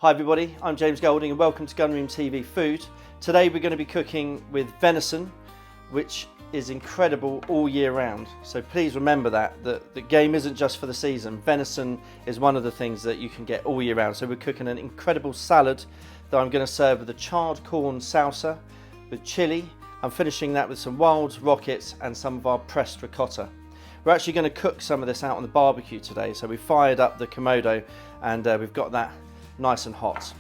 Hi everybody, I'm James Golding and welcome to Gunroom.tv Food. Today we're going to be cooking with venison, which is incredible all year round. So please remember that the game isn't just for the season. Venison is one of the things that you can get all year round. So we're cooking an incredible salad that I'm going to serve with a charred corn salsa with chili. I'm finishing that with some wild rockets and some of our pressed ricotta. We're actually going to cook some of this out on the barbecue today. So we fired up the Komodo and we've got that nice and hot.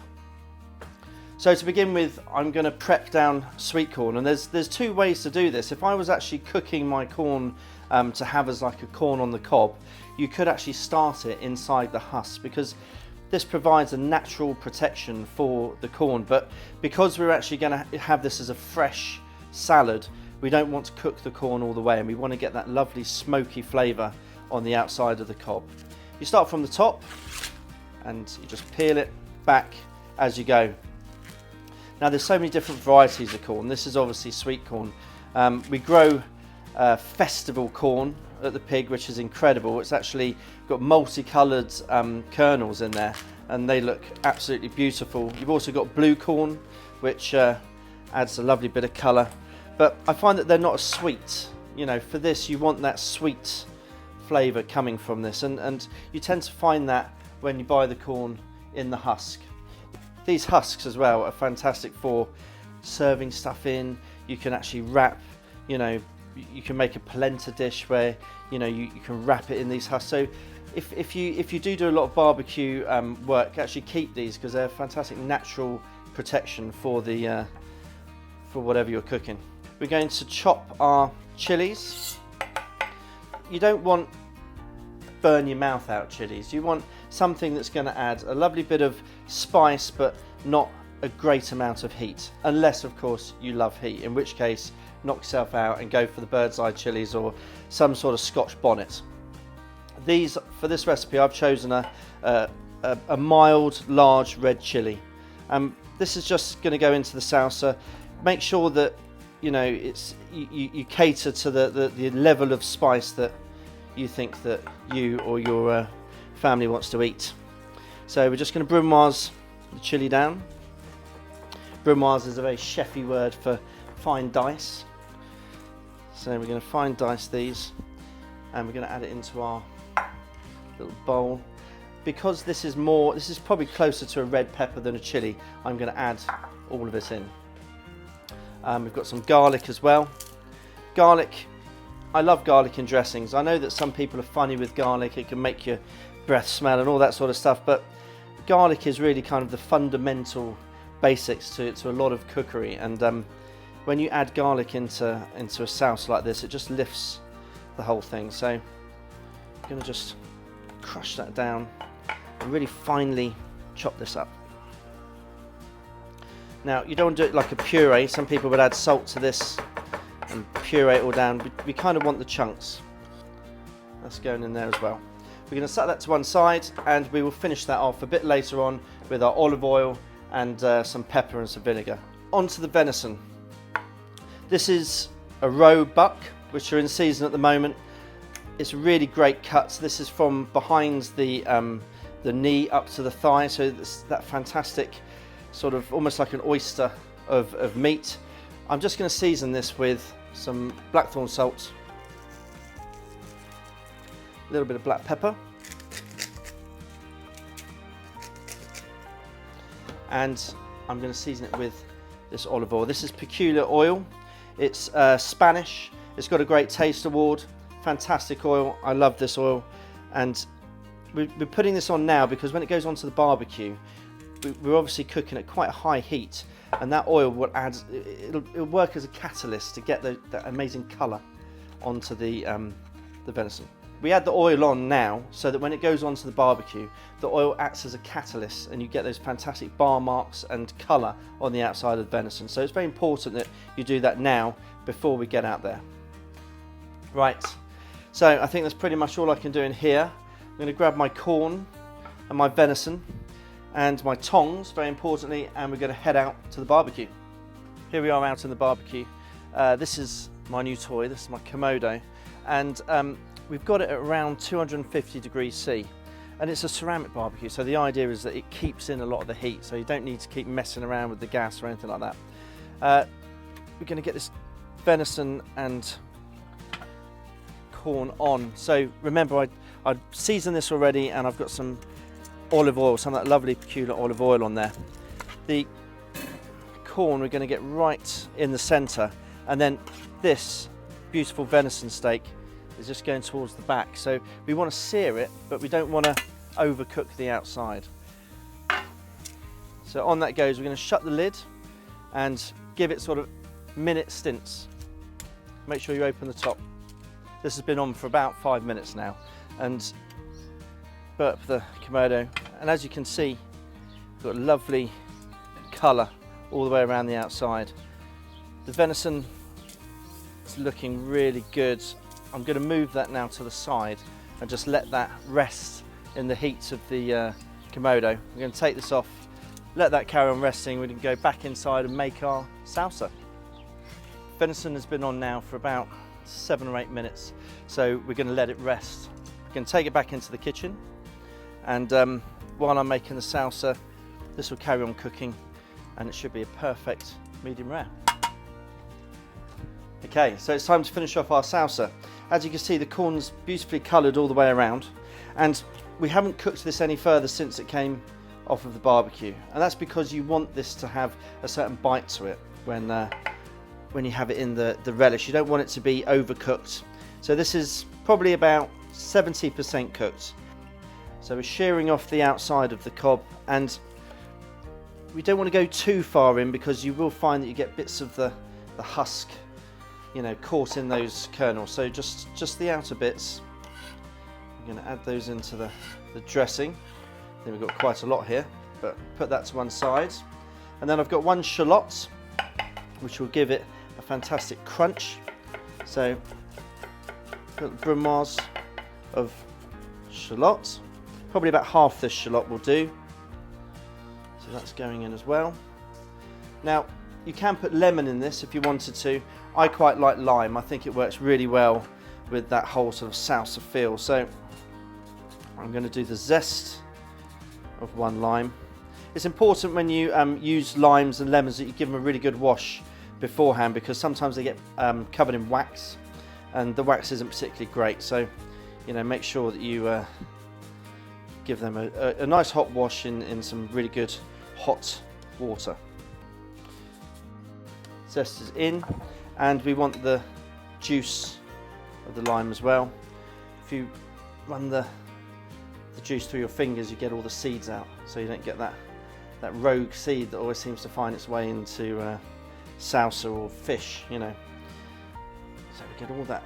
So to begin with, I'm going to prep down sweet corn, and there's two ways to do this. If I was actually cooking my corn to have as like a corn on the cob, you could actually start it inside the husk, because this provides a natural protection for the corn. But because we're actually going to have this as a fresh salad, we don't want to cook the corn all the way, and we want to get that lovely smoky flavour on the outside of the cob. You start from the top and you just peel it back as you go. Now there's so many different varieties of corn. This is obviously sweet corn. We grow festival corn at the Pig, which is incredible. It's actually got multicoloured kernels in there and they look absolutely beautiful. You've also got blue corn, which adds a lovely bit of colour. But I find that they're not as sweet. You know, for this you want that sweet flavour coming from this, and you tend to find that when you buy the corn in the husk. These husks as well are fantastic for serving stuff in. You can actually wrap, you know, you can make a polenta dish where, you know, you can wrap it in these husks. So if you do a lot of barbecue work, actually keep these, because they're fantastic natural protection for the for whatever you're cooking. We're going to chop our chilies. You don't want burn your mouth out chilies. You want something that's going to add a lovely bit of spice but not a great amount of heat, unless of course you love heat, in which case knock yourself out and go for the bird's eye chilies or some sort of Scotch bonnet. These, for this recipe, I've chosen a mild large red chili. This is just going to go into the salsa. Make sure that you cater to the level of spice that you think that you or your family wants to eat. So we're just going to brunoise the chili down. Brunoise is a very chefy word for fine dice. So we're going to fine dice these and we're going to add it into our little bowl. Because this is probably closer to a red pepper than a chili, I'm going to add all of it in. We've got some garlic as well. Garlic, I love garlic in dressings. I know that some people are funny with garlic. It can make your breath smell and all that sort of stuff, but garlic is really kind of the fundamental basics to a lot of cookery, and when you add garlic into a sauce like this, it just lifts the whole thing. So I'm going to just crush that down and really finely chop this up. Now you don't want to do it like a puree. Some people would add salt to this and puree it all down. We kind of want the chunks. That's going in there as well. We're going to set that to one side and we will finish that off a bit later on with our olive oil and some pepper and some vinegar. On to the venison. This is a roe buck, which are in season at the moment. It's a really great cut. This is from behind the knee up to the thigh, so it's that fantastic sort of almost like an oyster of meat. I'm just going to season this with some blackthorn salt, a little bit of black pepper, and I'm going to season it with this olive oil. This is peculiar oil. It's Spanish. It's got a great taste award. Fantastic oil. I love this oil, and we're putting this on now because when it goes onto the barbecue, we're obviously cooking at quite a high heat, and that oil will add, it'll work as a catalyst to get that amazing colour onto the venison. We add the oil on now so that when it goes onto the barbecue, the oil acts as a catalyst and you get those fantastic bar marks and colour on the outside of the venison. So it's very important that you do that now before we get out there. Right, so I think that's pretty much all I can do in here. I'm going to grab my corn and my venison and my tongs, very importantly, and we're going to head out to the barbecue. Here we are out in the barbecue. This is my new toy. This is my Komodo, and we've got it at around 250 degrees C. And it's a ceramic barbecue, so the idea is that it keeps in a lot of the heat, so you don't need to keep messing around with the gas or anything like that. We're going to get this venison and corn on. So remember, I'd seasoned this already, and I've got some olive oil, some of that lovely peculiar olive oil on there. The corn we're going to get right in the center, and then this beautiful venison steak is just going towards the back. So we want to sear it, but we don't want to overcook the outside. So on that goes. We're going to shut the lid and give it sort of minute stints. Make sure you open the top. This has been on for about 5 minutes now, and burp the Komodo, and as you can see, we've got a lovely colour all the way around the outside. The venison is looking really good. I'm going to move that now to the side and just let that rest in the heat of the Komodo. We're going to take this off, let that carry on resting. We can go back inside and make our salsa. Venison has been on now for about 7 or 8 minutes, so we're going to let it rest. We're going to take it back into the kitchen, and while I'm making the salsa, this will carry on cooking, and it should be a perfect medium rare. Okay, so it's time to finish off our salsa. As you can see, the corn's beautifully coloured all the way around, and we haven't cooked this any further since it came off of the barbecue, and that's because you want this to have a certain bite to it when you have it in the relish. You don't want it to be overcooked. So this is probably about 70% cooked. So we're shearing off the outside of the cob, and we don't want to go too far in, because you will find that you get bits of the husk, you know, caught in those kernels. So just the outer bits. We're going to add those into the dressing. Then we've got quite a lot here, but put that to one side. And then I've got 1 shallot, which will give it a fantastic crunch. So little brunoise of shallot. Probably about half this shallot will do. So that's going in as well. Now, you can put lemon in this if you wanted to. I quite like lime. I think it works really well with that whole sort of salsa feel. So I'm going to do the zest of 1 lime. It's important when you use limes and lemons that you give them a really good wash beforehand, because sometimes they get covered in wax, and the wax isn't particularly great. So, you know, make sure that you give them a nice hot wash in some really good hot water. Zest is in, and we want the juice of the lime as well. If you run the juice through your fingers, you get all the seeds out, so you don't get that rogue seed that always seems to find its way into salsa or fish, you know. So we get all that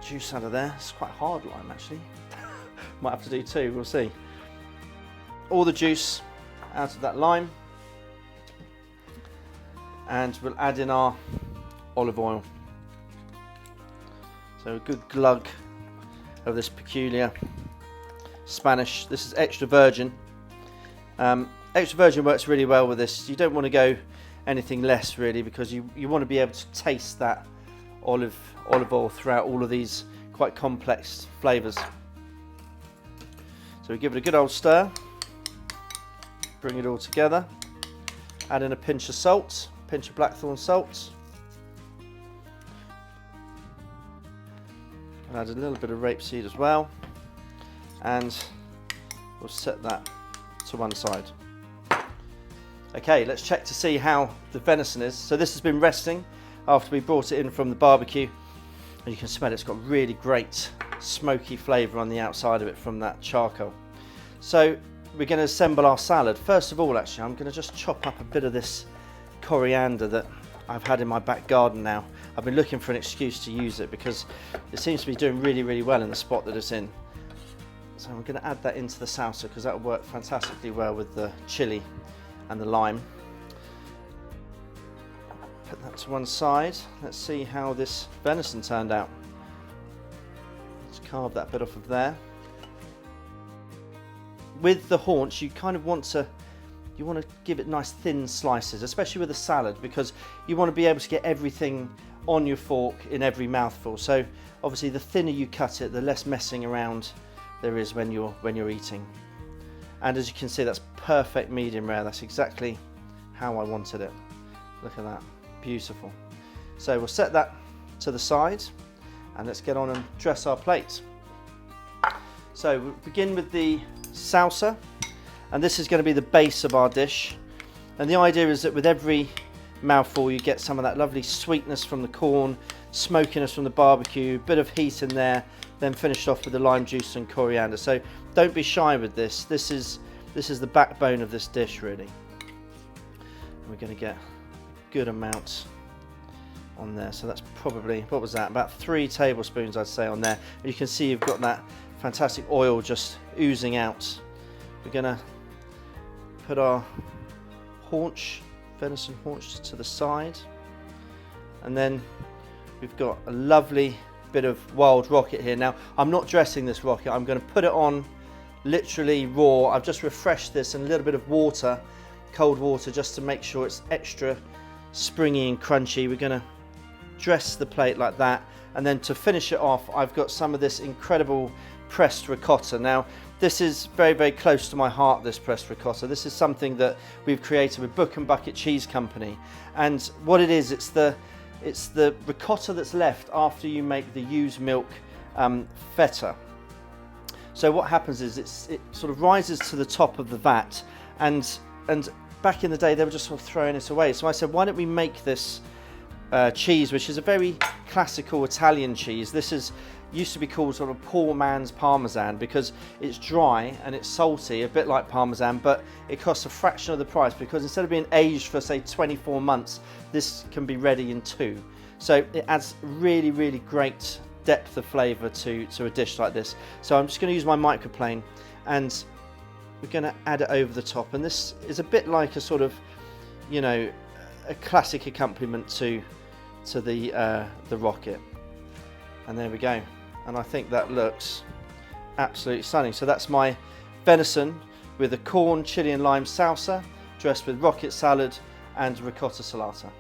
juice out of there. It's quite hard lime, actually. Might have to do 2, we'll see. All the juice out of that lime, and we'll add in our olive oil. So a good glug of this peculiar Spanish. This is extra virgin. Extra virgin works really well with this. You don't want to go anything less, really, because you want to be able to taste that olive oil throughout all of these quite complex flavours. So we give it a good old stir, bring it all together, add in a pinch of salt, pinch of blackthorn salt, and add a little bit of rapeseed as well, and we'll set that to one side. Okay, let's check to see how the venison is. So this has been resting after we brought it in from the barbecue, and you can smell it's got really great smoky flavour on the outside of it from that charcoal. So we're going to assemble our salad. First of all, actually, I'm going to just chop up a bit of this coriander that I've had in my back garden now. I've been looking for an excuse to use it because it seems to be doing really, really well in the spot that it's in. So I'm going to add that into the salsa because that will work fantastically well with the chili and the lime. Put that to one side. Let's see how this venison turned out. Let's carve that bit off of there. With the haunch, you kind of want to give it nice thin slices, especially with a salad, because you want to be able to get everything on your fork in every mouthful. So obviously the thinner you cut it, the less messing around there is when you're eating. And as you can see, that's perfect medium rare. That's exactly how I wanted it. Look at that, beautiful. So we'll set that to the side and let's get on and dress our plate. So we'll begin with the salsa, and this is going to be the base of our dish. And the idea is that with every mouthful you get some of that lovely sweetness from the corn, smokiness from the barbecue, bit of heat in there, then finished off with the lime juice and coriander. So don't be shy with this. This is the backbone of this dish, really. We're going to get a good amount on there. So that's probably, what was that, about 3 tablespoons I'd say on there. And you can see you've got that fantastic oil just oozing out. We're going to put our venison haunch to the side, and then we've got a lovely bit of wild rocket here. Now I'm not dressing this rocket, I'm going to put it on literally raw. I've just refreshed this in a little bit of water, cold water, just to make sure it's extra springy and crunchy. We're going to dress the plate like that, and then to finish it off I've got some of this incredible pressed ricotta. Now this is very, very close to my heart, this pressed ricotta. This is something that we've created with Book and Bucket Cheese Company, and what it is, it's the ricotta that's left after you make the used milk feta. So what happens is it sort of rises to the top of the vat, and back in the day they were just sort of throwing it away. So I said, why don't we make this cheese, which is a very classical Italian cheese. This used to be called sort of poor man's Parmesan, because it's dry and it's salty, a bit like Parmesan, but it costs a fraction of the price, because instead of being aged for say 24 months, this can be ready in 2. So it adds really, really great depth of flavour to a dish like this. So I'm just going to use my microplane, and we're going to add it over the top, and this is a bit like a sort of, you know, a classic accompaniment to the rocket. And there we go. And I think that looks absolutely stunning. So that's my venison with a corn, chili and lime salsa, dressed with rocket salad and ricotta salata.